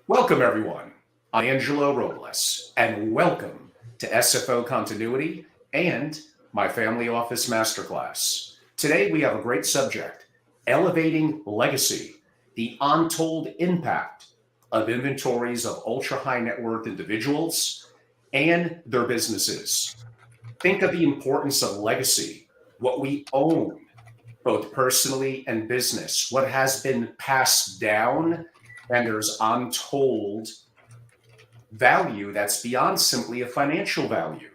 Welcome, everyone. I'm Angelo Robles, and welcome to SFO Continuity and my Family Office Masterclass. Today, we have a great subject, elevating legacy, the untold impact of inventories of ultra-high net worth individuals and their businesses. Think of the importance of legacy, what we own, both personally and business, what has been passed down, and there's untold value that's beyond simply a financial value.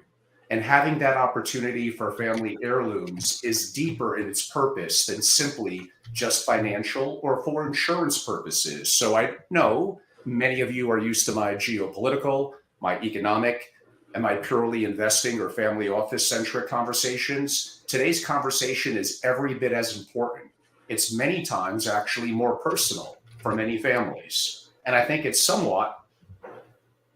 And having that opportunity for family heirlooms is deeper in its purpose than simply just financial or for insurance purposes. So I know many of you are used to my geopolitical, my economic, and my purely investing or family office centric conversations. Today's conversation is every bit as important. It's many times actually more personal for many families. And I think it's somewhat,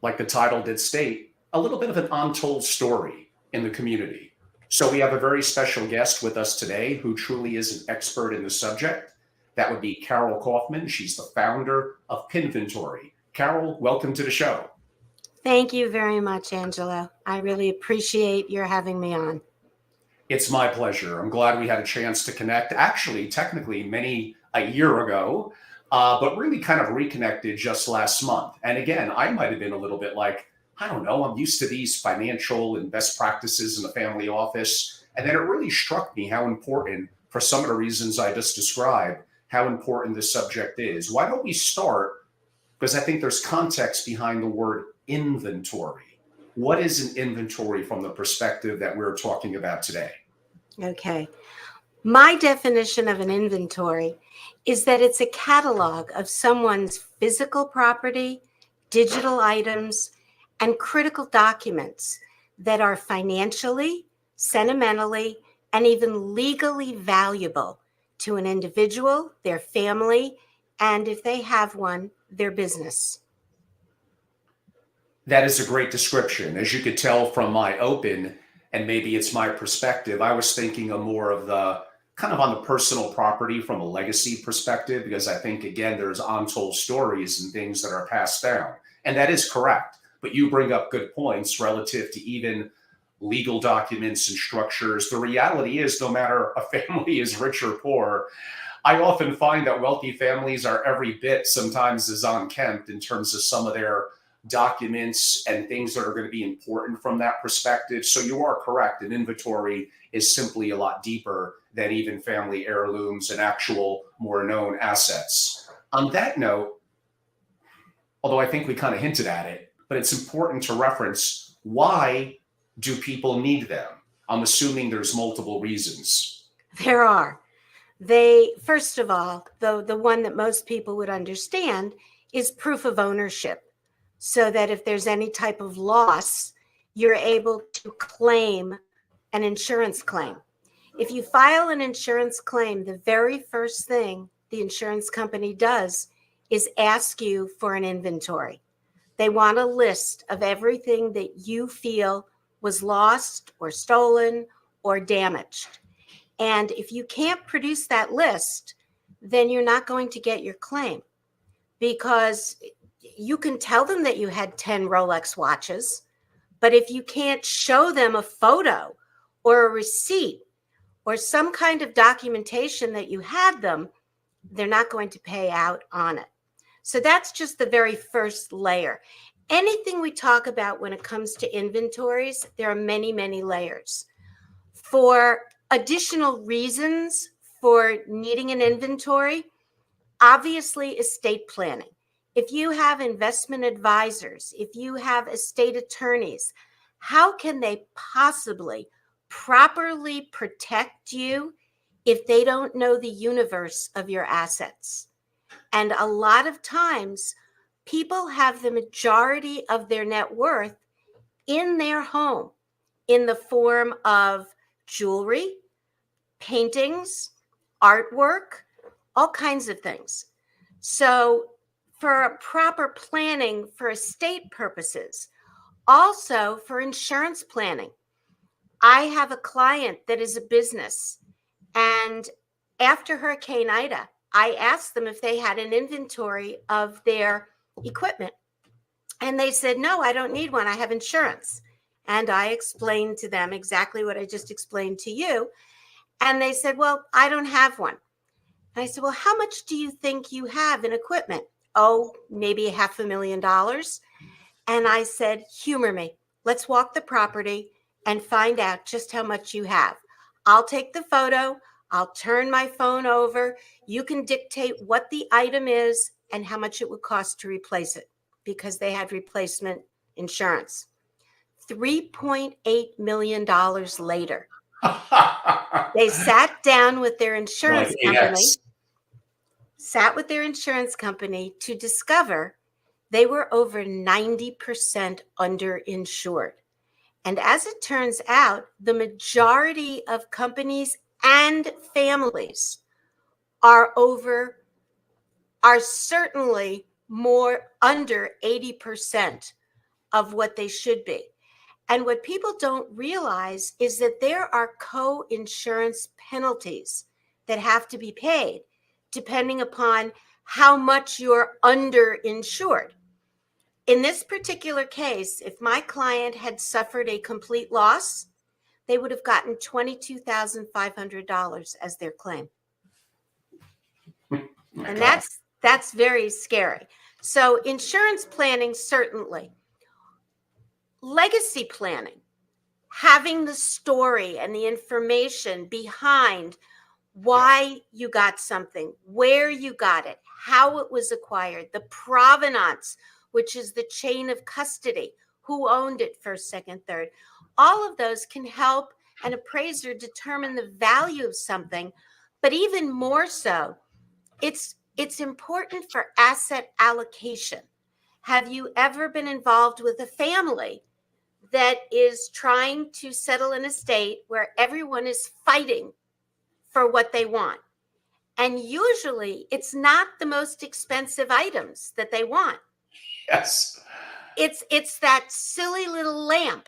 like the title did state, a little bit of an untold story in the community. So we have a very special guest with us today who truly is an expert in the subject. That would be Carol Kaufman. She's the founder of Pinventory. Carol, welcome to the show. Thank you very much, Angelo. I really appreciate your having me on. It's my pleasure. I'm glad we had a chance to connect, actually, technically a year ago, but really kind of reconnected just last month. And again, I might have been a little bit like, I don't know, I'm used to these financial and best practices in the family office. And then it really struck me how important, for some of the reasons I just described, how important this subject is. Why don't we start? Because I think there's context behind the word inventory. What is an inventory from the perspective that we're talking about today? Okay. My definition of an inventory is that it's a catalog of someone's physical property, digital items, and critical documents that are financially, sentimentally, and even legally valuable to an individual, their family, and if they have one, their business. That is a great description. As you could tell from my open, and maybe it's my perspective, I was thinking of more of the kind of on the personal property from a legacy perspective, because I think, again, there's untold stories and things that are passed down. And that is correct. But you bring up good points relative to even legal documents and structures. The reality is, no matter a family is rich or poor, I often find that wealthy families are every bit sometimes as unkempt in terms of some of their documents and things that are going to be important from that perspective. So you are correct. An inventory is simply a lot deeper than even family heirlooms and actual more known assets. On that note, although I think we kind of hinted at it, but it's important to reference, why do people need them? I'm assuming there's multiple reasons. There are. First of all, the one that most people would understand is proof of ownership, so that if there's any type of loss, you're able to claim an insurance claim. If you file an insurance claim, the very first thing the insurance company does is ask you for an inventory. They want a list of everything that you feel was lost or stolen or damaged. And if you can't produce that list, then you're not going to get your claim, because you can tell them that you had 10 Rolex watches, but if you can't show them a photo or a receipt or some kind of documentation that you had them, they're not going to pay out on it. So that's just the very first layer. Anything we talk about when it comes to inventories, there are many, many layers. For additional reasons for needing an inventory, obviously estate planning. If you have investment advisors, if you have estate attorneys, how can they possibly properly protect you if they don't know the universe of your assets? And a lot of times, people have the majority of their net worth in their home in the form of jewelry, paintings, artwork, all kinds of things. So for proper planning for estate purposes, also for insurance planning. I have a client that is a business, and after Hurricane Ida, I asked them if they had an inventory of their equipment. And they said, no, I don't need one. I have insurance. And I explained to them exactly what I just explained to you. And they said, well, I don't have one. And I said, well, how much do you think you have in equipment? Oh, maybe $500,000. And I said, humor me. Let's walk the property and find out just how much you have. I'll take the photo. I'll turn my phone over. You can dictate what the item is and how much it would cost to replace it, because they had replacement insurance. $3.8 million later, they sat down with their insurance company, to discover they were over 90% underinsured. And as it turns out, the majority of companies and families are certainly more under 80% of what they should be. And what people don't realize is that there are co-insurance penalties that have to be paid depending upon how much you're underinsured. In this particular case, if my client had suffered a complete loss, they would have gotten $22,500 as their claim. And that's very scary. So insurance planning, certainly. Legacy planning, having the story and the information behind why you got something, where you got it, how it was acquired, the provenance, which is the chain of custody, who owned it first, second, third. All of those can help an appraiser determine the value of something, but even more so, it's important for asset allocation. Have you ever been involved with a family that is trying to settle an estate where everyone is fighting for what they want? And usually it's not the most expensive items that they want. Yes. It's that silly little lamp,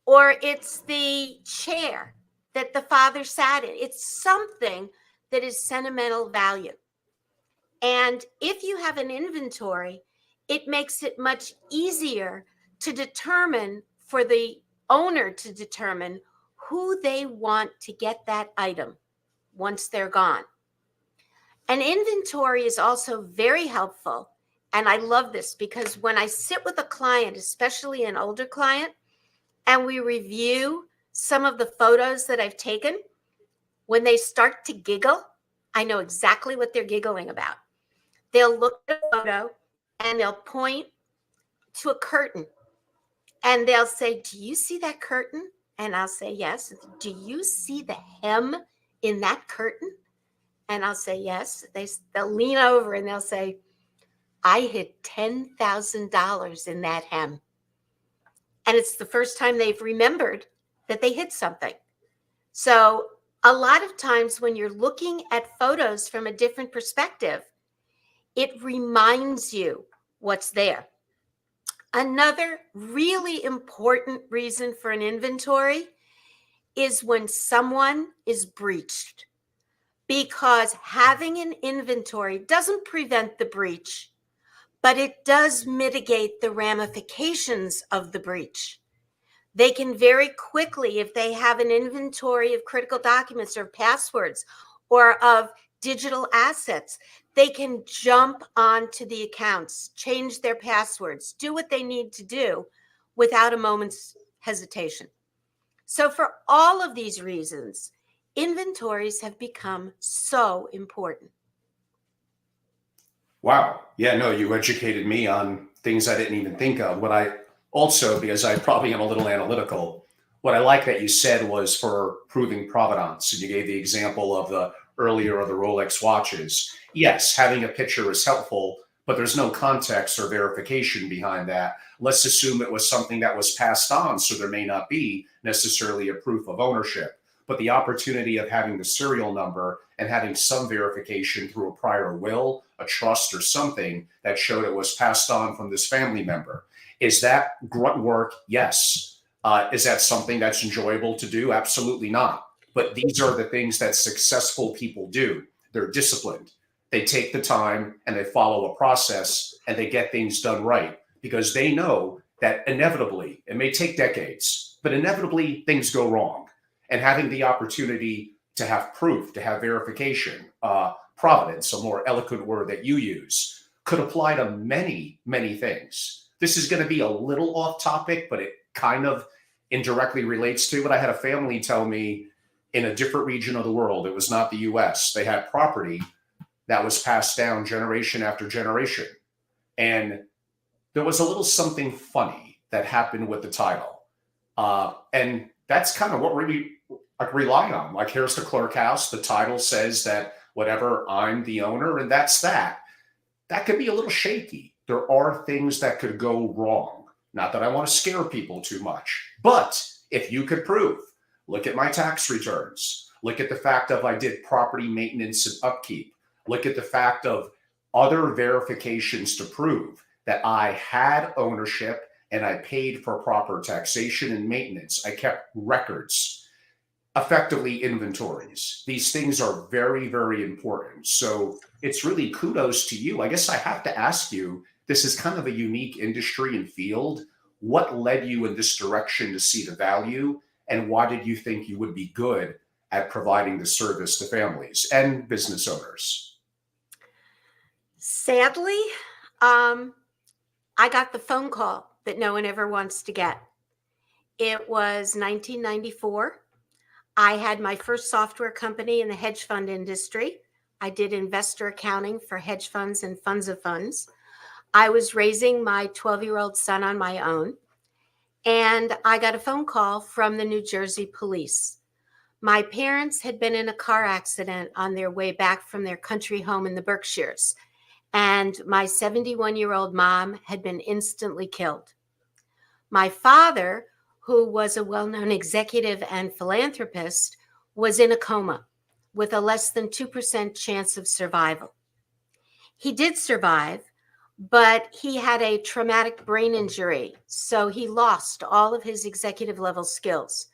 or it's the chair that the father sat in. It's something that is sentimental value. And if you have an inventory, it makes it much easier to determine, for the owner to determine who they want to get that item once they're gone. An inventory is also very helpful. And I love this because when I sit with a client, especially an older client, and we review some of the photos that I've taken, when they start to giggle, I know exactly what they're giggling about. They'll look at a photo and they'll point to a curtain and they'll say, do you see that curtain? And I'll say, yes. Do you see the hem in that curtain? And I'll say, yes. They'll lean over and they'll say, I hit $10,000 in that hem. And it's the first time they've remembered that they hit something. So a lot of times when you're looking at photos from a different perspective, it reminds you what's there. Another really important reason for an inventory is when someone is breached, because having an inventory doesn't prevent the breach, but it does mitigate the ramifications of the breach. They can very quickly, if they have an inventory of critical documents or passwords or of digital assets, they can jump onto the accounts, change their passwords, do what they need to do without a moment's hesitation. So for all of these reasons, inventories have become so important. Wow. Yeah, no, you educated me on things I didn't even think of. What I also, because I probably am a little analytical, what I like that you said was for proving provenance. And you gave the example of the earlier of the Rolex watches. Yes, having a picture is helpful, but there's no context or verification behind that. Let's assume it was something that was passed on, so there may not be necessarily a proof of ownership. But the opportunity of having the serial number and having some verification through a prior will, a trust, or something that showed it was passed on from this family member. Is that grunt work? Yes. Is that something that's enjoyable to do? Absolutely not. But these are the things that successful people do. They're disciplined. They take the time and they follow a process and they get things done right because they know that inevitably, it may take decades, but inevitably things go wrong. And having the opportunity to have proof, to have verification, providence, a more eloquent word that you use, could apply to many, many things. This is going to be a little off topic, but it kind of indirectly relates to it. I had a family tell me in a different region of the world, it was not the US, they had property that was passed down generation after generation. And there was a little something funny that happened with the title. And that's kind of what we rely on. Like, here's the clerk house. The title says that whatever, I'm the owner, and that's that. That could be a little shaky. There are things that could go wrong. Not that I want to scare people too much, but if you could prove, look at my tax returns, look at the fact of I did property maintenance and upkeep, look at the fact of other verifications to prove that I had ownership and I paid for proper taxation and maintenance. I kept records, effectively inventories. These things are very, very important. So it's really kudos to you. I guess I have to ask you, this is kind of a unique industry and field. What led you in this direction to see the value? And why did you think you would be good at providing the service to families and business owners? Sadly, I got the phone call that no one ever wants to get. It was 1994. I had my first software company in the hedge fund industry. I did investor accounting for hedge funds and funds of funds. I was raising my 12-year-old son on my own, and I got a phone call from the New Jersey police. My parents had been in a car accident on their way back from their country home in the Berkshires, and my 71-year-old mom had been instantly killed. My father, who was a well-known executive and philanthropist, was in a coma with a less than 2% chance of survival. He did survive, but he had a traumatic brain injury, so he lost all of his executive level skills.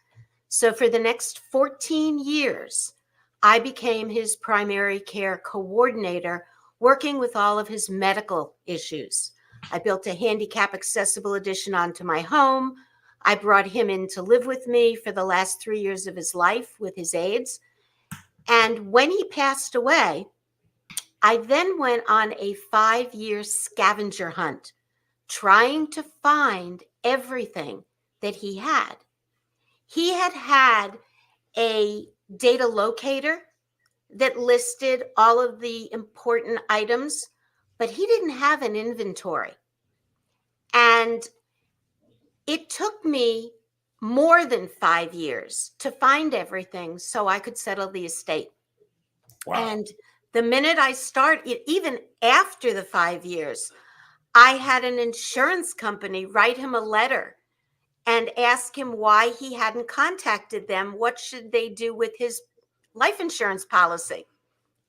So for the next 14 years, I became his primary care coordinator, working with all of his medical issues. I built a handicap accessible addition onto my home. I brought him in to live with me for the last 3 years of his life with his AIDS. And when he passed away, I then went on a 5-year scavenger hunt, trying to find everything that he had. He had a data locator that listed all of the important items, but he didn't have an inventory. And it took me more than 5 years to find everything so I could settle the estate. Wow. And the minute I started, even after the 5 years, I had an insurance company write him a letter and ask him why he hadn't contacted them. What should they do with his life insurance policy?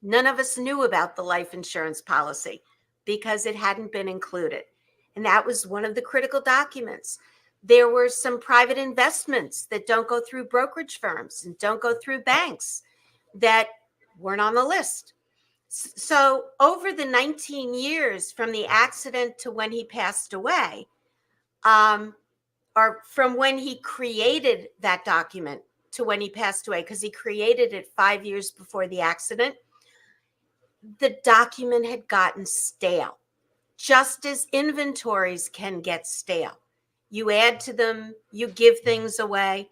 None of us knew about the life insurance policy because it hadn't been included. And that was one of the critical documents. There were some private investments that don't go through brokerage firms and don't go through banks that weren't on the list. So over the 19 years from the accident to when he passed away, or from when he created that document to when he passed away, because he created it 5 years before the accident, the document had gotten stale, just as inventories can get stale. You add to them, you give things away.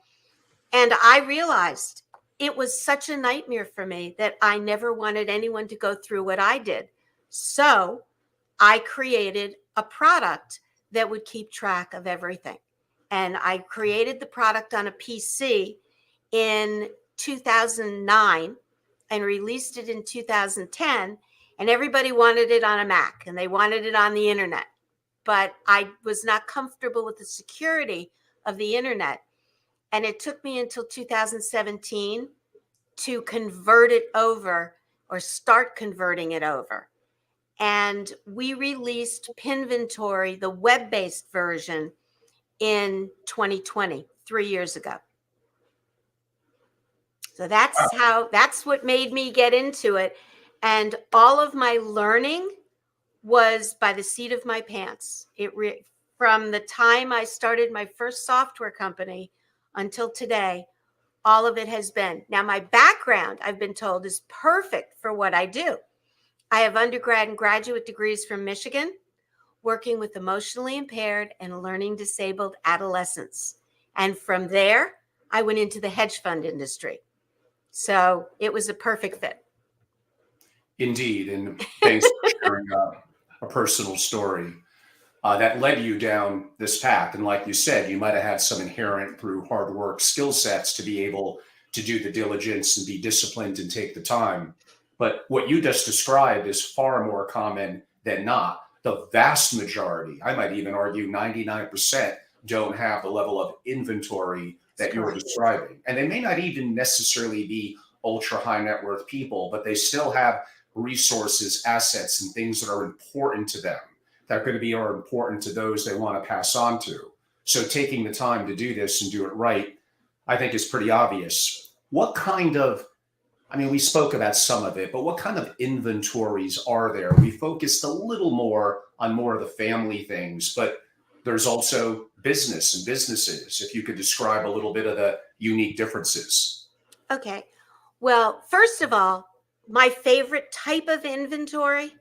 And I realized it was such a nightmare for me that I never wanted anyone to go through what I did. So I created a product that would keep track of everything. And I created the product on a PC in 2009 and released it in 2010. And everybody wanted it on a Mac and they wanted it on the internet. But I was not comfortable with the security of the internet. And it took me until 2017 to convert it over or start converting it over. And we released Pinventory, the web-based version, in 2020, 3 years ago. So that's what made me get into it. And all of my learning was by the seat of my pants. From the time I started my first software company until today, all of it has been. Now, my background, I've been told, is perfect for what I do. I have undergrad and graduate degrees from Michigan, working with emotionally impaired and learning disabled adolescents. And from there, I went into the hedge fund industry. So it was a perfect fit. Indeed. And thanks for sharing a personal story that led you down this path. And like you said, you might have had some inherent through hard work skill sets to be able to do the diligence and be disciplined and take the time. But what you just described is far more common than not. The vast majority, I might even argue 99%, don't have the level of inventory that you're describing. And they may not even necessarily be ultra high net worth people, but they still have resources, assets, and things that are important to them that are going to be are important to those they want to pass on to. So taking the time to do this and do it right, I think is pretty obvious. What kind of, I mean, we spoke about some of it, but what kind of inventories are there? We focused a little more on more of the family things, but there's also business and businesses. If you could describe a little bit of the unique differences. Okay. Well, first of all, my favorite type of inventory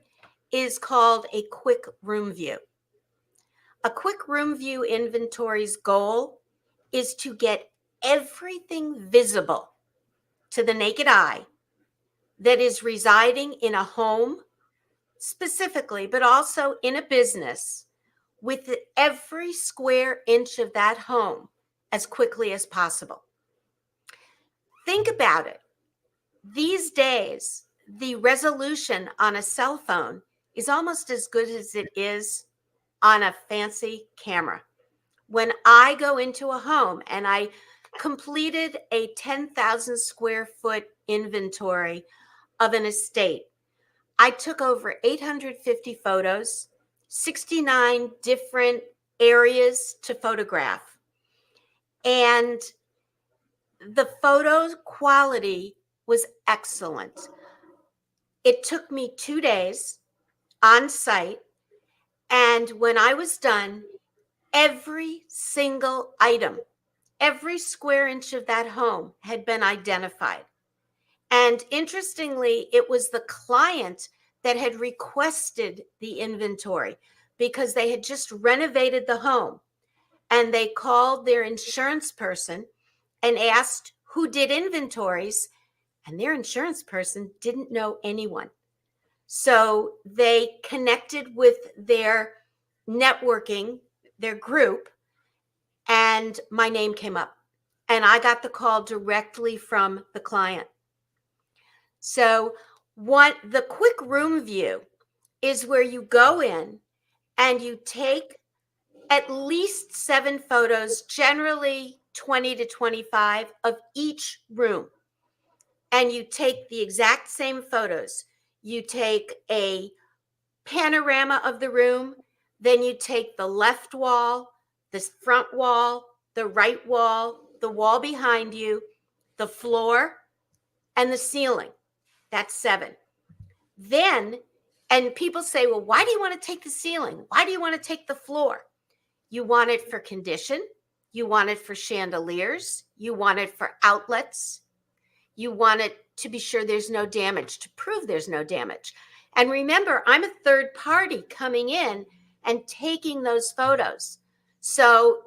is called a quick room view. A quick room view inventory's goal is to get everything visible to the naked eye that is residing in a home specifically, but also in a business, with every square inch of that home as quickly as possible. Think about it. These days, the resolution on a cell phone is almost as good as it is on a fancy camera. When I go into a home, and I completed a 10,000 square foot inventory of an estate, I took over 850 photos, 69 different areas to photograph. And the photo quality was excellent. It took me 2 days on site. And when I was done, every single item, every square inch of that home had been identified. And interestingly, it was the client that had requested the inventory because they had just renovated the home, and they called their insurance person and asked who did inventories, and their insurance person didn't know anyone. So they connected with their networking, their group, and my name came up. And I got the call directly from the client. So what the quick room view is where you go in and you take at least 7 photos, generally 20 to 25 of each room. And you take the exact same photos. You take a panorama of the room, then you take the left wall, the front wall, the right wall, the wall behind you, the floor, and the ceiling. That's 7. Then, and people say, well, why do you want to take the ceiling? Why do you want to take the floor? You want it for condition. You want it for chandeliers. You want it for outlets. You want it to be sure there's no damage, to prove there's no damage. And remember, I'm a third party coming in and taking those photos. So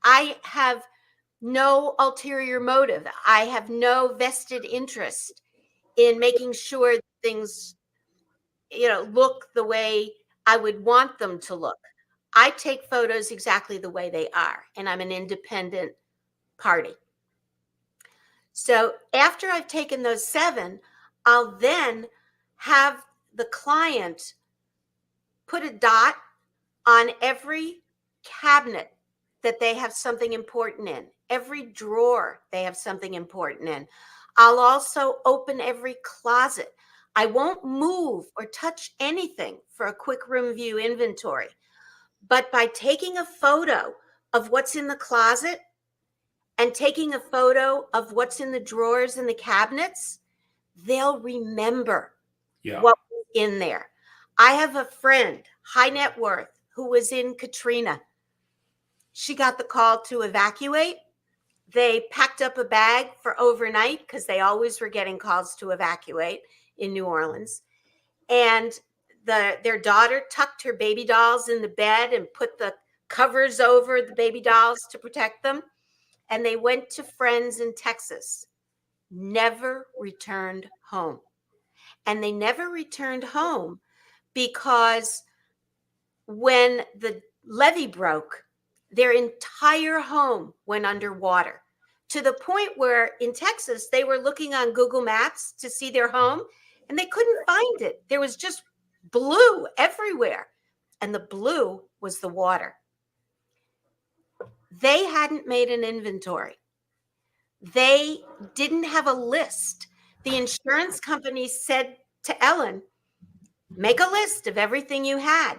I have no ulterior motive. I have no vested interest in making sure things, look the way I would want them to look. I take photos exactly the way they are, and I'm an independent party. So after I've taken those 7, I'll then have the client put a dot on every cabinet that they have something important in, every drawer they have something important in. I'll also open every closet. I won't move or touch anything for a quick room view inventory. But by taking a photo of what's in the closet and taking a photo of what's in the drawers and the cabinets, they'll remember Yeah. what was in there. I have a friend, high net worth, who was in Katrina. She got the call to evacuate. They packed up a bag for overnight because they always were getting calls to evacuate in New Orleans. And their daughter tucked her baby dolls in the bed and put the covers over the baby dolls to protect them. And they went to friends in Texas, never returned home. And they never returned home because when the levee broke, their entire home went underwater, to the point where in Texas, they were looking on Google Maps to see their home and they couldn't find it. There was just blue everywhere. And the blue was the water. They hadn't made an inventory. They didn't have a list. The insurance company said to Ellen, make a list of everything you had.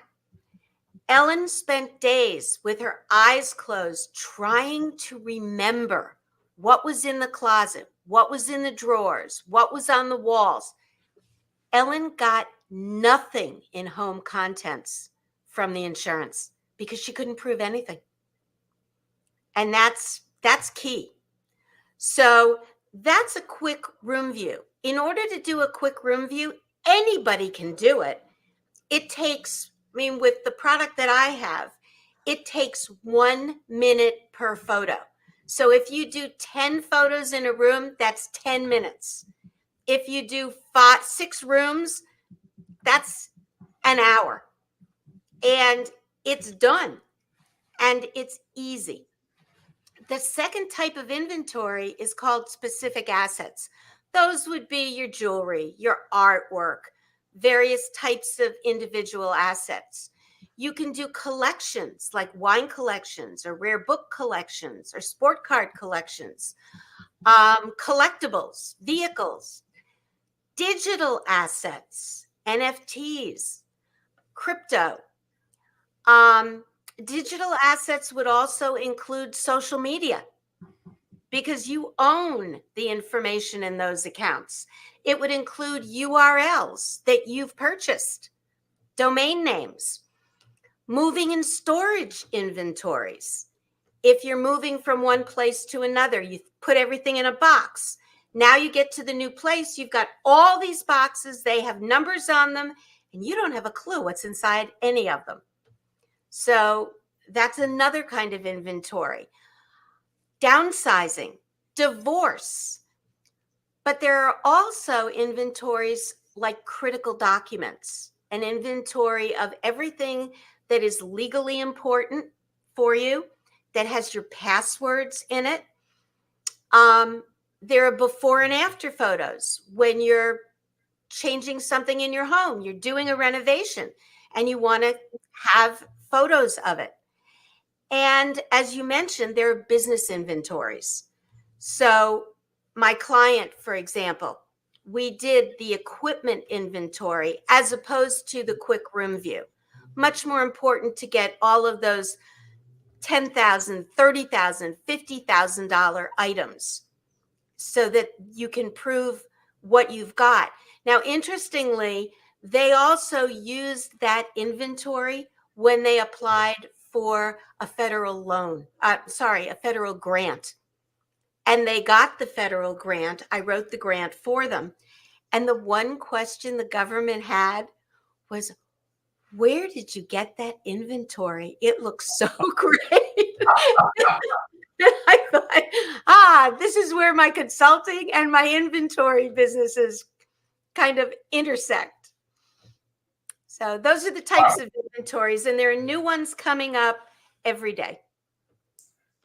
Ellen spent days with her eyes closed trying to remember what was in the closet, what was in the drawers, what was on the walls. Ellen got nothing in home contents from the insurance because she couldn't prove anything. And that's key. So that's a quick room view. In order to do a quick room view, anybody can do it. It takes, with the product that I have, it takes 1 minute per photo. So if you do 10 photos in a room, that's 10 minutes. If you do 6 rooms, that's an hour. And it's done. And it's easy. The second type of inventory is called specific assets. Those would be your jewelry, your artwork, various types of individual assets. You can do collections like wine collections or rare book collections or sport card collections, collectibles, vehicles, digital assets, NFTs, crypto. Digital assets would also include social media because you own the information in those accounts. It would include URLs that you've purchased, domain names, moving and storage inventories. If you're moving from one place to another, you put everything in a box. Now you get to the new place, you've got all these boxes, they have numbers on them, and you don't have a clue what's inside any of them. So that's another kind of inventory. Downsizing, divorce. But there are also inventories like critical documents, an inventory of everything that is legally important for you, that has your passwords in it. There are before and after photos when you're changing something in your home, you're doing a renovation, and you want to have photos of it. And as you mentioned, there are business inventories. So my client, for example, we did the equipment inventory as opposed to the quick room view. Much more important to get all of those $10,000, $30,000, $50,000 items so that you can prove what you've got. Now, interestingly, they also used that inventory when they applied for a federal loan, a federal grant. And they got the federal grant. I wrote the grant for them. And the one question the government had was, where did you get that inventory? It looks so great. I thought, this is where my consulting and my inventory businesses kind of intersect. So those are the types of inventories, and there are new ones coming up every day.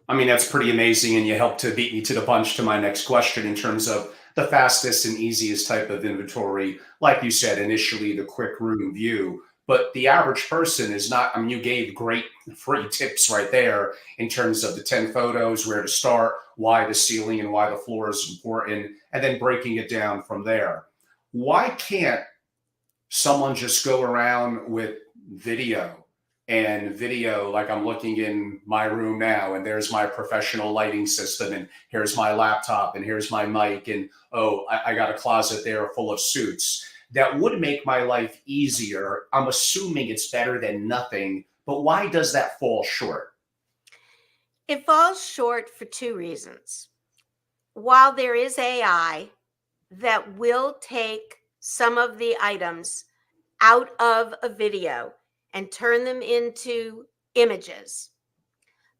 That's pretty amazing, and you helped to beat me to the punch to my next question in terms of the fastest and easiest type of inventory. Like you said, initially the quick room view, but the average person is not. You gave great free tips right there in terms of the 10 photos, where to start, why the ceiling and why the floor is important, and then breaking it down from there. Why can't someone just go around with video like I'm looking in my room now, and there's my professional lighting system, and here's my laptop, and here's my mic, and I got a closet there full of suits. that would make my life easier. I'm assuming it's better than nothing, but why does that fall short? It falls short for two reasons. While there is AI that will take some of the items out of a video and turn them into images,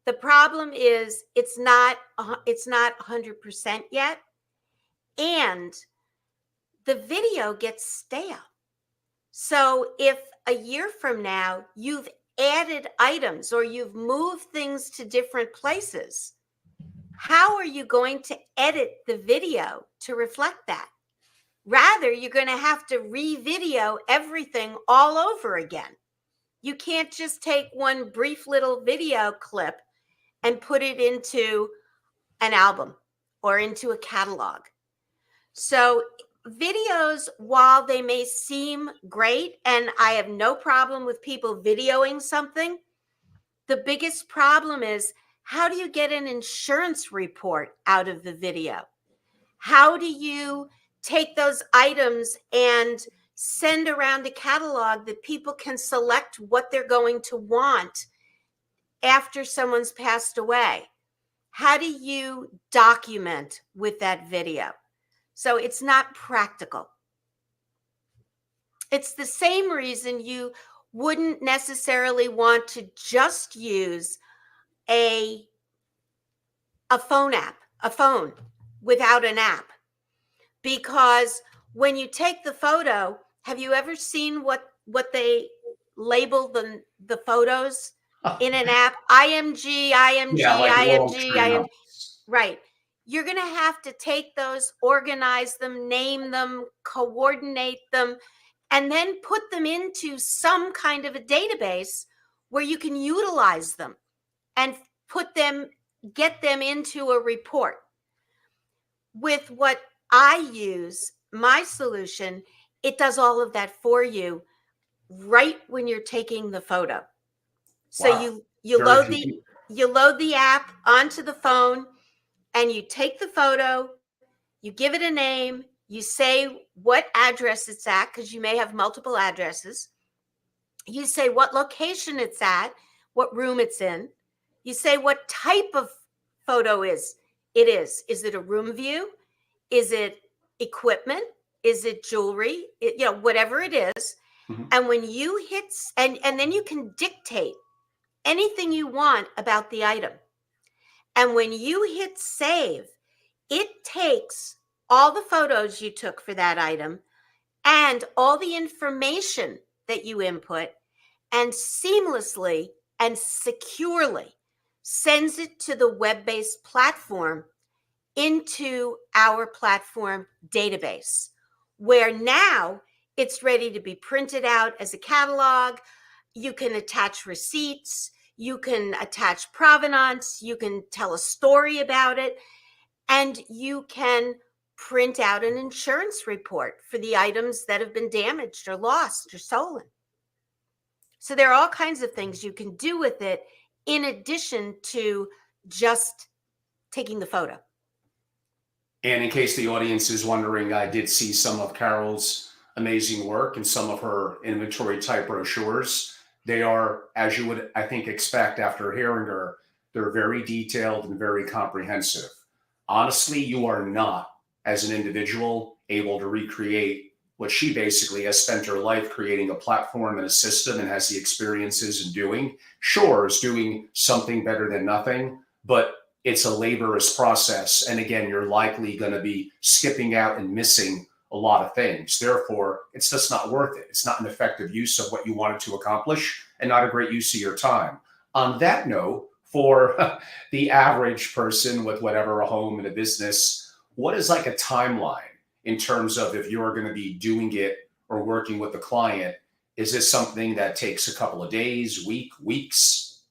the problem is it's not 100% yet, and the video gets stale. So if a year from now you've added items or you've moved things to different places, how are you going to edit the video to reflect that? Rather, you're going to have to re-video everything all over again. You can't just take one brief little video clip and put it into an album or into a catalog. So videos, while they may seem great, and I have no problem with people videoing something, the biggest problem is, how do you get an insurance report out of the video? How do you take those items and send around a catalog that people can select what they're going to want after someone's passed away? How do you document with that video? So it's not practical. It's the same reason you wouldn't necessarily want to just use a phone app, a phone without an app. Because when you take the photo, have you ever seen what they label the photos in an app? IMG, IMG, Yeah, like long IMG, tree IMG. numbers. Right. You're going to have to take those, organize them, name them, coordinate them, and then put them into some kind of a database where you can utilize them and get them into a report. With what I use, my solution, it does all of that for you right when you're taking the photo. So Wow. Very convenient. you load the app onto the phone, and you take the photo, you give it a name, you say what address it's at, because you may have multiple addresses. You say what location it's at, what room it's in. You say what type of photo it is. Is it a room view? Is it equipment? Is it jewelry? Whatever it is. Mhm. And when you hit, and then you can dictate anything you want about the item. And when you hit save, it takes all the photos you took for that item and all the information that you input, and seamlessly and securely sends it to the web-based platform, into our platform database, where now it's ready to be printed out as a catalog. You can attach receipts, you can attach provenance, you can tell a story about it, and you can print out an insurance report for the items that have been damaged or lost or stolen. So there are all kinds of things you can do with it in addition to just taking the photo. And in case the audience is wondering, I did see some of Carol's amazing work and some of her inventory type brochures. They are, as you would, I think, expect after hearing her, they're very detailed and very comprehensive. Honestly, you are not, as an individual, able to recreate what she basically has spent her life creating a platform and a system and has the experiences in doing. Sure, is doing something better than nothing, but it's a laborious process. And again, you're likely going to be skipping out and missing a lot of things. Therefore, it's just not worth it. It's not an effective use of what you wanted to accomplish and not a great use of your time. On that note, for the average person with whatever, a home and a business, what is like a timeline in terms of if you're going to be doing it or working with a client? Is this something that takes a couple of days, weeks?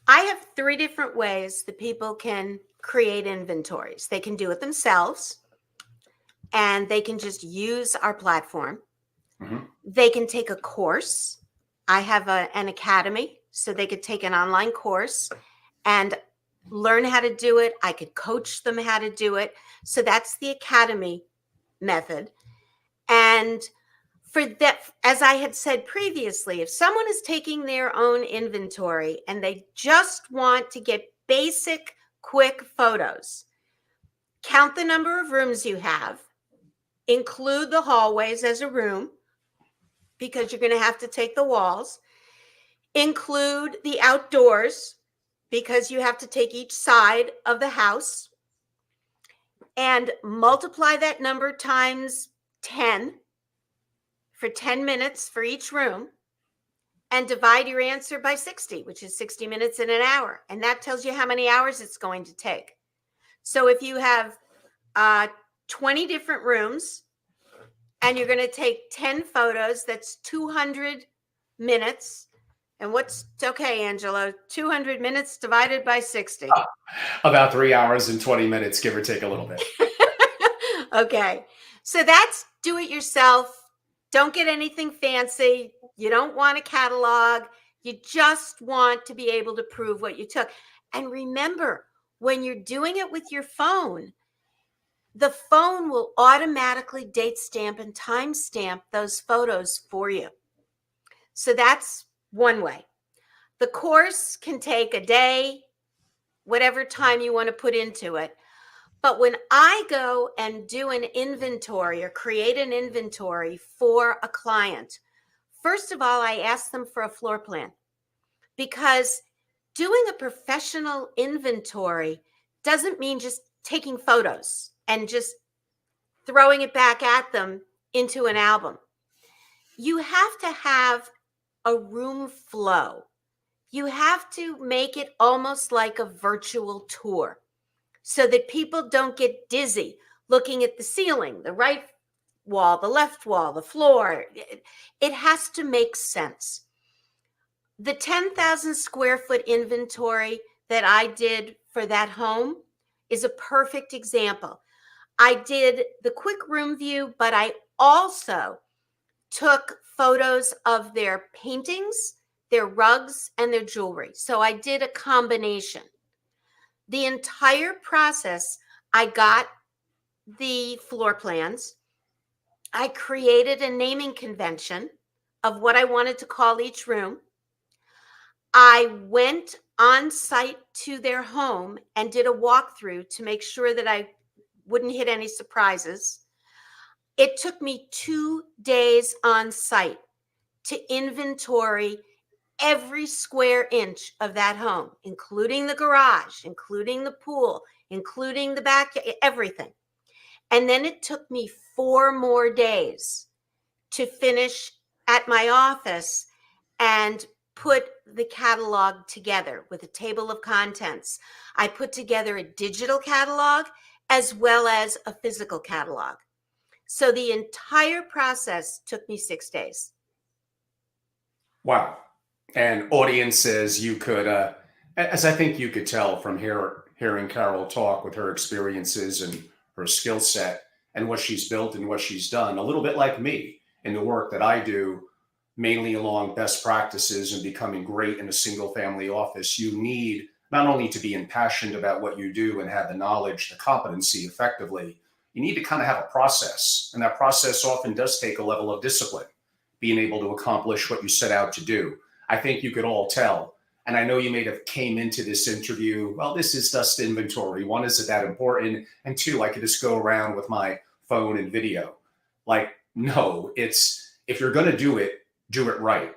I have 3 different ways that people can create inventories. They can do it themselves, and they can just use our platform. Mhm. They can take a course. I have an academy, so they could take an online course and learn how to do it. I could coach them how to do it. So that's the academy method. And for that, as I had said previously, if someone is taking their own inventory and they just want to get basic, quick photos, count the number of rooms you have, include the hallways as a room because you're going to have to take the walls, include the outdoors because you have to take each side of the house, and multiply that number times 10 for 10 minutes for each room, and divide your answer by 60, which is 60 minutes in an hour. And that tells you how many hours it's going to take. So if you have 20 different rooms and you're going to take 10 photos, that's 200 minutes. And what's okay, Angelo? 200 minutes divided by 60. About 3 hours and 20 minutes, give or take a little bit. Okay. So that's do it yourself. Don't get anything fancy. You don't want a catalog. You just want to be able to prove what you took. And remember, when you're doing it with your phone, the phone will automatically date stamp and time stamp those photos for you. So that's one way. The course can take a day, whatever time you want to put into it. But when I go and do an inventory or create an inventory for a client, first of all, I ask them for a floor plan, because doing a professional inventory doesn't mean just taking photos and just throwing it back at them into an album. You have to have a room flow. You have to make it almost like a virtual tour so that people don't get dizzy looking at the ceiling, the right wall, the left wall, the floor. It has to make sense. The 10,000 square foot inventory that I did for that home is a perfect example. I did the quick room view, but I also took photos of their paintings, their rugs, and their jewelry. So I did a combination. The entire process, I got the floor plans. I created a naming convention of what I wanted to call each room. I went on site to their home and did a walkthrough to make sure that I wouldn't hit any surprises. It took me 2 days on site to inventory every square inch of that home, including the garage, including the pool, including the back, everything. And then it took me 4 more days to finish at my office and put the catalog together with a table of contents. I put together a digital catalog as well as a physical catalog. So the entire process took me 6 days. Wow. And audiences, you could, as I think you could tell from hearing Carol talk with her experiences and her skill set and what she's built and what she's done, a little bit like me in the work that I do, mainly along best practices and becoming great in a single family office. You need not only to be impassioned about what you do and have the knowledge, the competency effectively, you need to kind of have a process. And that process often does take a level of discipline, being able to accomplish what you set out to do. I think you could all tell. And I know you may have came into this interview, well, this is just inventory. One, is it that important? And two, I could just go around with my phone and video. Like, no, it's, if you're going to do it right.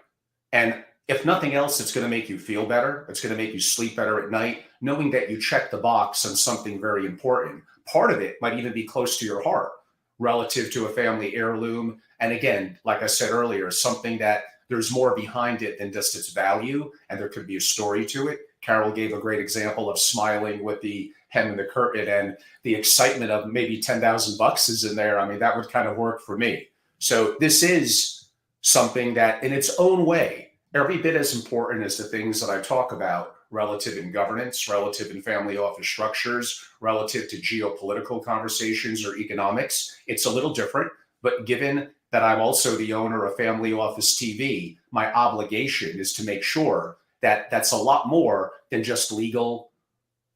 And if nothing else, it's going to make you feel better. It's going to make you sleep better at night, knowing that you checked the box on something very important. Part of it might even be close to your heart relative to a family heirloom. And again, like I said earlier, something that there's more behind it than just its value, and there could be a story to it. Carol gave a great example of smiling with the hem and the curtain, and the excitement of maybe 10,000 bucks is in there. I mean, that would kind of work for me. So this is something that in its own way, every bit as important as the things that I talk about relative in governance, relative in family office structures, relative to geopolitical conversations or economics. It's a little different, but given that I'm also the owner of Family Office TV, my obligation is to make sure that that's a lot more than just legal,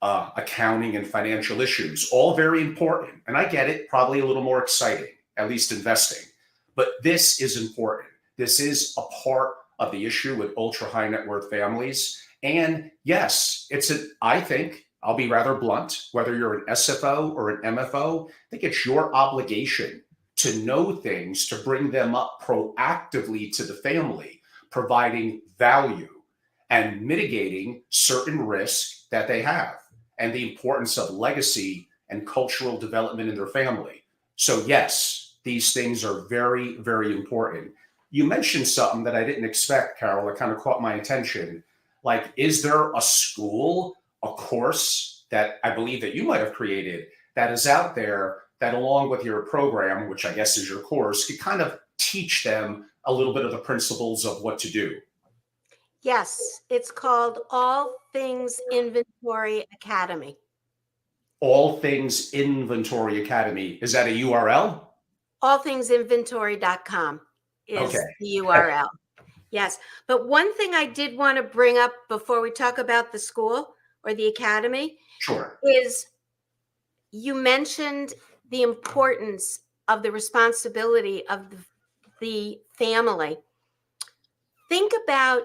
accounting, and financial issues. All very important. And I get it, probably a little more exciting, at least investing. But this is important. This is a part of the issue with ultra high net worth families. And yes, I think, I'll be rather blunt, whether you're an SFO or an MFO, I think it's your obligation to know things to bring them up proactively to the family, providing value and mitigating certain risks that they have, and the importance of legacy and cultural development in their family. So, yes, these things are very, very important. You mentioned something that I didn't expect, Carol, that kind of caught my attention. Like, is there a school, a course that I believe that you might have created that is out there that, along with your program, which I guess is your course, could kind of teach them a little bit of the principles of what to do? Yes, it's called All Things Inventory Academy. All Things Inventory Academy. Is that a URL? Allthingsinventory.com is Okay, the URL. Yes. But one thing I did want to bring up before we talk about the school or the academy sure. is you mentioned the importance of the responsibility of the family. Think about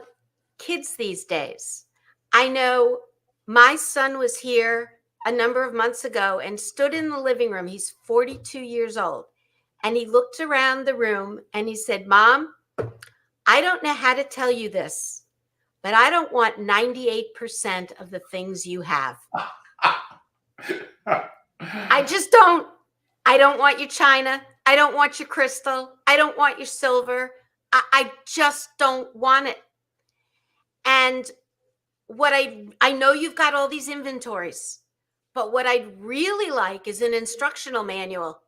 kids these days. I know my son was here a number of months ago and stood in the living room. He's 42 years old. And he looked around the room and he said, "Mom, I don't know how to tell you this, but I don't want 98% of the things you have. I just don't. I don't want your china. I don't want your crystal. I don't want your silver. I just don't want it." And what I know you've got all these inventories, but what I'd really like is an instructional manual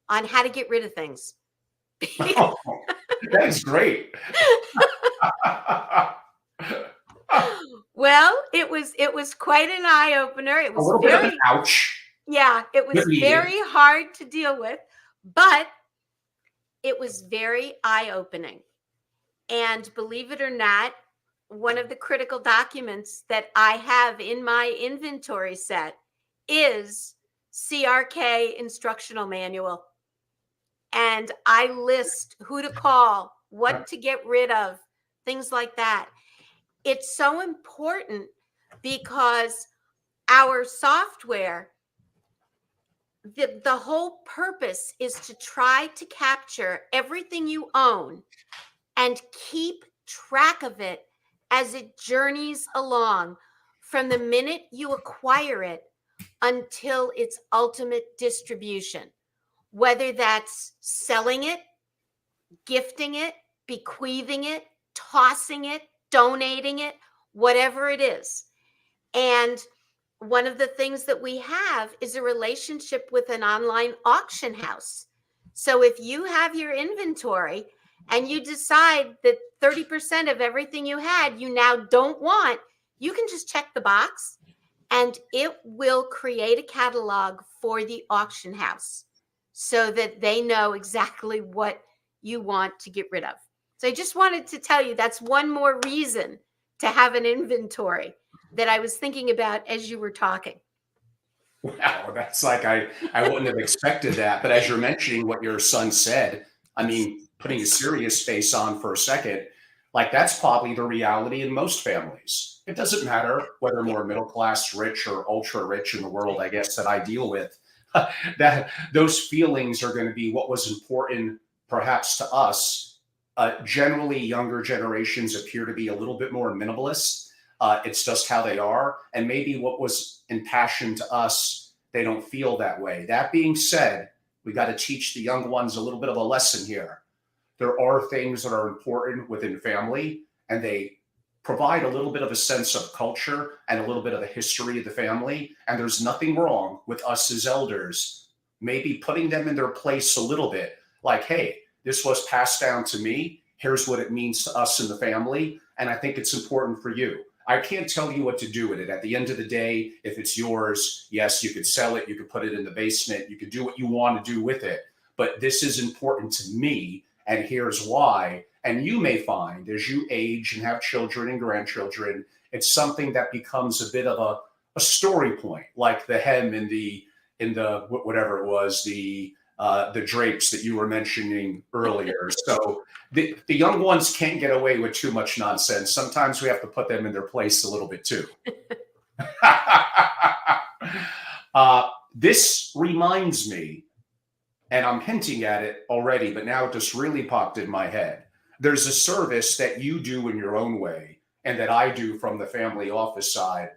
on how to get rid of things. Oh, that is great. Well, it was quite an eye opener. It A was little bit of an very, ouch, yeah, it but was needed. very hard to deal with, but it was very eye opening. And believe it or not, one of the critical documents that I have in my inventory set is CRK instructional manual. And I list who to call, what to get rid of, things like that. It's so important because our software, the whole purpose is to try to capture everything you own and keep track of it as it journeys along from the minute you acquire it until its ultimate distribution, whether that's selling it, gifting it, bequeathing it, tossing it, donating it, whatever it is. And one of the things that we have is a relationship with an online auction house. So if you have your inventory and you decide that 30% of everything you had you now don't want, you can just check the box and it will create a catalog for the auction house so that they know exactly what you want to get rid of. So I just wanted to tell you that's one more reason to have an inventory that I was thinking about as you were talking. Wow, that's like I wouldn't have expected that. But as you're mentioning what your son said, I mean, putting a serious face on for a second, like that's probably the reality in most families. It doesn't matter whether Yeah. more middle class, rich, or ultra rich in the world, I guess, that I deal with. That those feelings are going to be what was important, perhaps to us. Generally, younger generations appear to be a little bit more minimalist. It's just how they are. And maybe what was impassioned to us, they don't feel that way. That being said, we got to teach the young ones a little bit of a lesson here. There are things that are important within family, and they provide a little bit of a sense of culture and a little bit of the history of the family. And there's nothing wrong with us as elders maybe putting them in their place a little bit. Like, hey, this was passed down to me. Here's what it means to us in the family. And I think it's important for you. I can't tell you what to do with it. At the end of the day, if it's yours, yes, you could sell it. You could put it in the basement. You could do what you want to do with it. But this is important to me. And here's why. And you may find as you age and have children and grandchildren, it's something that becomes a bit of a story point, like the hem in the whatever it was, the the drapes that you were mentioning earlier. So the young ones can't get away with too much nonsense. Sometimes we have to put them in their place a little bit too. This reminds me, and I'm hinting at it already, but now it just really popped in my head. There's a service that you do in your own way, and that I do from the family office side.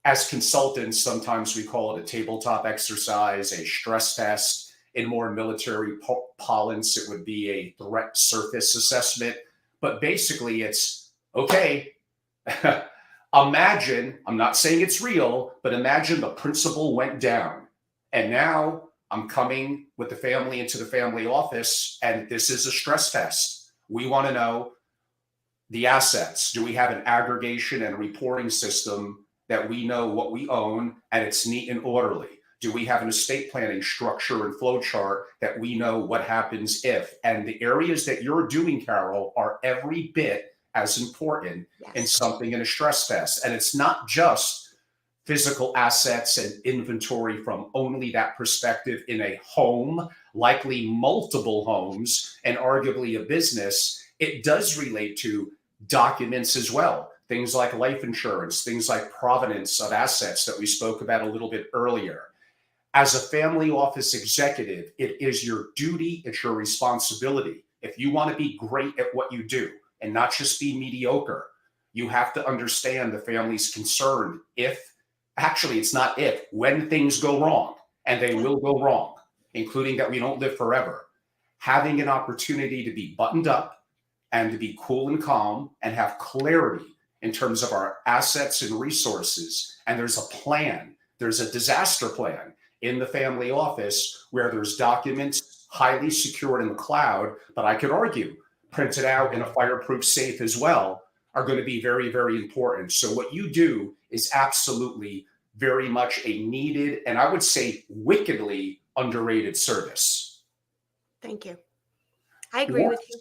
As consultants, sometimes we call it a tabletop exercise, a stress test. In more military parlance, it would be a threat surface assessment. But basically, it's okay. Imagine, I'm not saying it's real, but imagine the principal went down. And now I'm coming with the family into the family office, and this is a stress test. We want to know the assets. Do we have an aggregation and reporting system that we know what we own and it's neat and orderly? Do we have an estate planning structure and flow chart that we know what happens if? And the areas that you're doing, Carol, are every bit as important in something in a stress test. And it's not just physical assets and inventory from only that perspective in a home, likely multiple homes, and arguably a business. It does relate to documents as well. Things like life insurance, things like provenance of assets that we spoke about a little bit earlier. As a family office executive, it is your duty, it's your responsibility. If you want to be great at what you do and not just be mediocre, you have to understand the family's concerned it's not if, when things go wrong, and they will go wrong, including that we don't live forever. Having an opportunity to be buttoned up and to be cool and calm and have clarity in terms of our assets and resources. And there's a plan, there's a disaster plan in the family office where there's documents highly secured in the cloud, but I could argue printed out in a fireproof safe as well, are going to be very, very important. So what you do is absolutely very much a needed, and I would say wickedly underrated service. Thank you. I agree with you.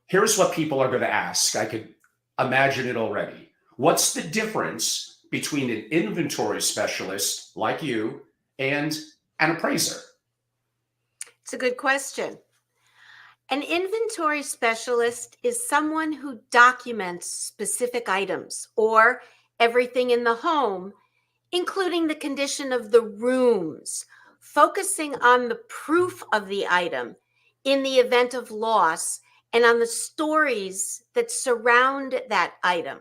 Here's what people are going to ask. I could imagine it already. What's the difference between an inventory specialist like you and an appraiser? It's a good question. An inventory specialist is someone who documents specific items or everything in the home, including the condition of the rooms, focusing on the proof of the item in the event of loss and on the stories that surround that item,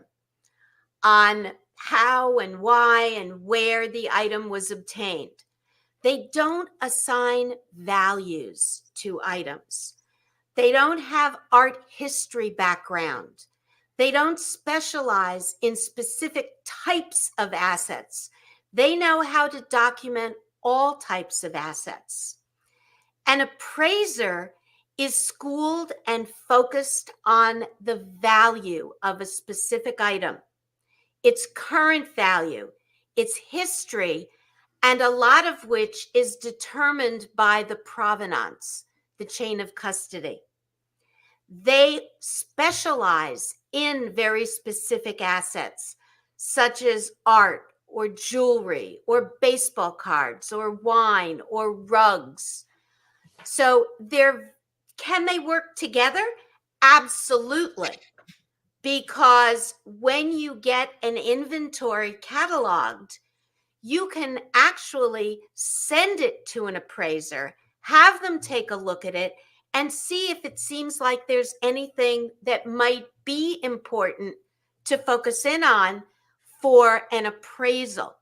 on how and why and where the item was obtained. They don't assign values to items. They don't have art history background. They don't specialize in specific types of assets. They know how to document all types of assets. An appraiser is schooled and focused on the value of a specific item, its current value, its history, and a lot of which is determined by the provenance, the chain of custody. They specialize in very specific assets, such as art or jewelry or baseball cards or wine or rugs. So can they work together? Absolutely. Because when you get an inventory cataloged, you can actually send it to an appraiser, have them take a look at it, and see if it seems like there's anything that might be important to focus in on for an appraisal.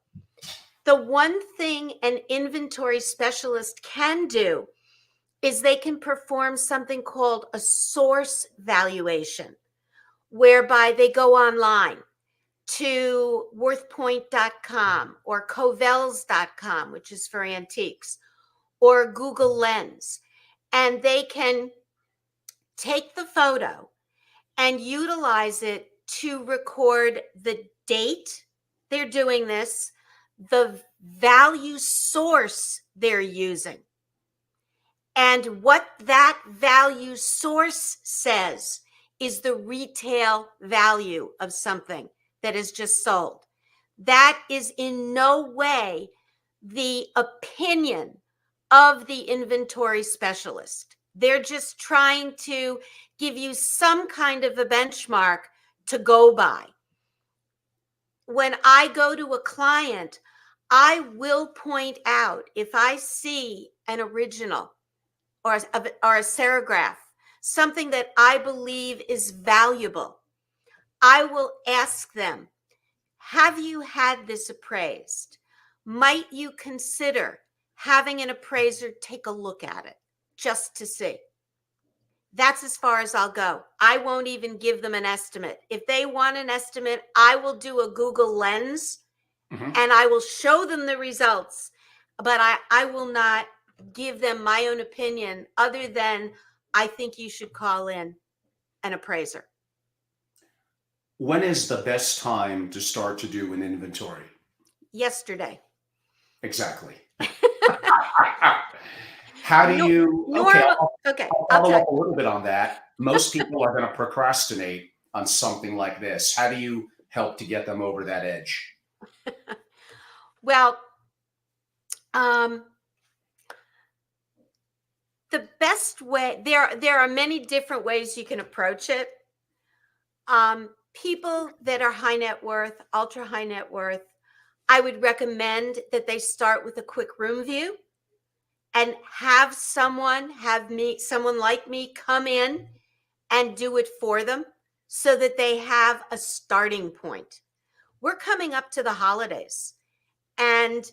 The one thing an inventory specialist can do is they can perform something called a source valuation, whereby they go online to worthpoint.com or covels.com, which is for antiques, or Google Lens, and they can take the photo and utilize it to record the date they're doing this, the value source they're using, and what that value source says is the retail value of something that is just sold. That is in no way the opinion of the inventory specialist. They're just trying to give you some kind of a benchmark to go by. When I go to a client, I will point out if I see an original or a serigraph, something that I believe is valuable, I will ask them, have you had this appraised? Might you consider having an appraiser take a look at it just to see? That's as far as I'll go. I won't even give them an estimate. If they want an estimate, I will do a Google Lens and I will show them the results, but I will not give them my own opinion other than I think you should call in an appraiser. When is the best time to start to do an inventory? Yesterday. Exactly. How do you, I'll follow up a little bit on that. Most people are going to procrastinate on something like this. How do you help to get them over that edge? Well, the best way, there are many different ways you can approach it. People that are high net worth, ultra high net worth, I would recommend that they start with a quick room view and have someone like me come in and do it for them so that they have a starting point. We're coming up to the holidays and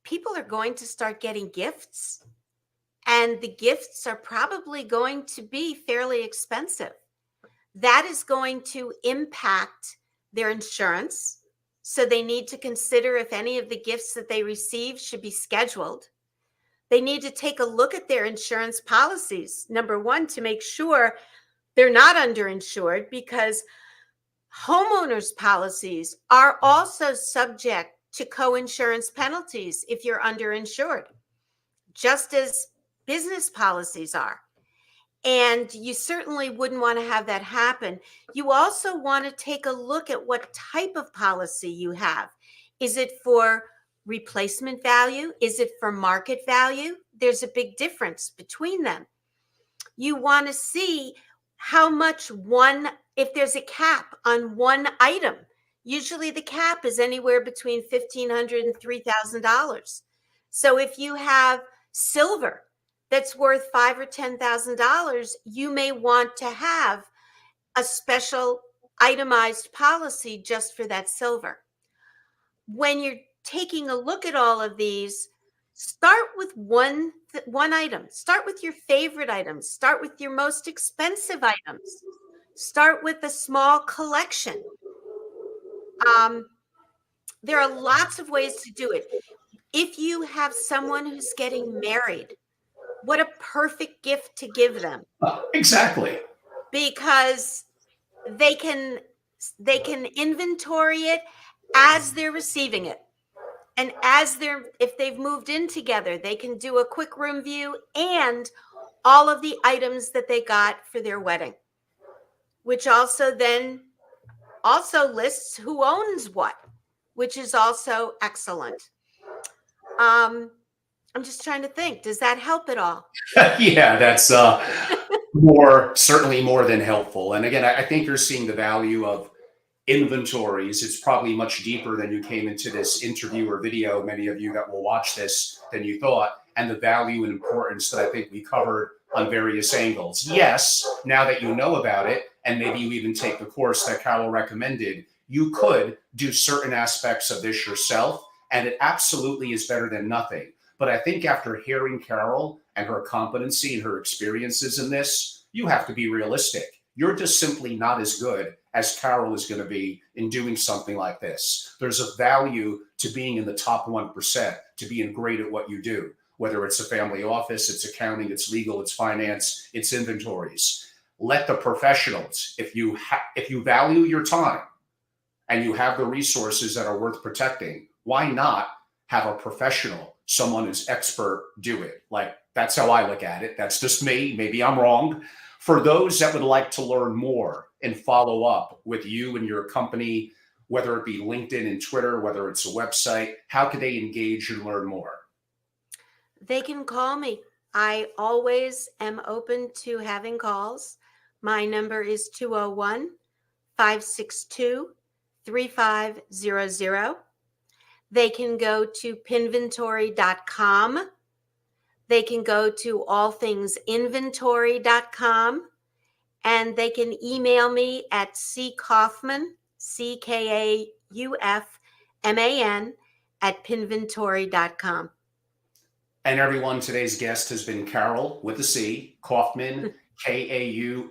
people are going to start getting gifts, and the gifts are probably going to be fairly expensive. That is going to impact their insurance. So they need to consider if any of the gifts that they receive should be scheduled. They need to take a look at their insurance policies. Number one, to make sure they're not underinsured, because homeowners policies are also subject to co-insurance penalties if you're underinsured, just as business policies are. And you certainly wouldn't want to have that happen. You also want to take a look at what type of policy you have. Is it for replacement value? Is it for market value? There's a big difference between them. You want to see how much if there's a cap on one item. Usually the cap is anywhere between $1,500 and $3,000. So if you have silver that's worth $5,000 or $10,000, you may want to have a special itemized policy just for that silver. When you're taking a look at all of these, start with one item. Start with your favorite items. Start with your most expensive items. Start with a small collection. There are lots of ways to do it. If you have someone who's getting married, what a perfect gift to give them. Exactly. Because they can inventory it as they're receiving it. And if they've moved in together, they can do a quick room view and all of the items that they got for their wedding, which also lists who owns what, which is also excellent. I'm just trying to think, does that help at all? Yeah, that's certainly more than helpful. And again, I think you're seeing the value of inventories. It's probably much deeper than you came into this interview or video, many of you that will watch this, than you thought, and the value and importance that I think we covered on various angles. Yes, now that you know about it, and maybe you even take the course that Carol recommended, you could do certain aspects of this yourself, and it absolutely is better than nothing. But I think after hearing Carol and her competency and her experiences in this, you have to be realistic. You're just simply not as good as Carol is going to be in doing something like this. There's a value to being in the top 1%, to being great at what you do, whether it's a family office, it's accounting, it's legal, it's finance, it's inventories. Let the professionals, if you value your time and you have the resources that are worth protecting, why not have a professional, someone who's expert, do it? Like, that's how I look at it. That's just me. Maybe I'm wrong. For those that would like to learn more and follow up with you and your company, whether it be LinkedIn and Twitter, whether it's a website, how can they engage and learn more? They can call me. I always am open to having calls. My number is 201 562 3500. They can go to pinventory.com. They can go to allthingsinventory.com, and they can email me at ckaufman, CKAUFMAN, at pinventory.com. And everyone, today's guest has been Carol with a C, Kaufman, Kaufman,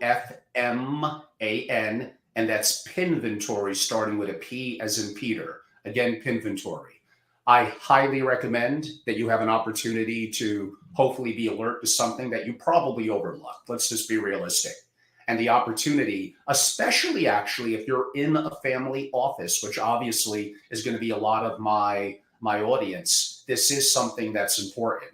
and that's Pinventory, starting with a P as in Peter. Again, Pinventory. I highly recommend that you have an opportunity to hopefully be alert to something that you probably overlooked. Let's just be realistic. And the opportunity, especially actually if you're in a family office, which obviously is going to be a lot of my audience, this is something that's important.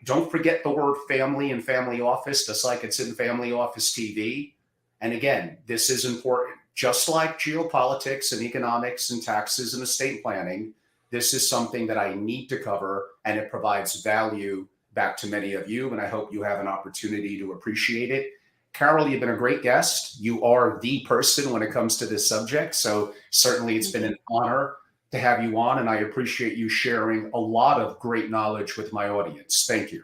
Don't forget the word family and family office, just like it's in Family Office TV. And again, this is important. Just like geopolitics and economics and taxes and estate planning, this is something that I need to cover, and it provides value back to many of you. And I hope you have an opportunity to appreciate it. Carol, you've been a great guest. You are the person when it comes to this subject. So certainly it's been an honor to have you on, and I appreciate you sharing a lot of great knowledge with my audience. Thank you.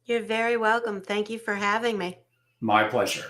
You're very welcome. Thank you for having me. My pleasure.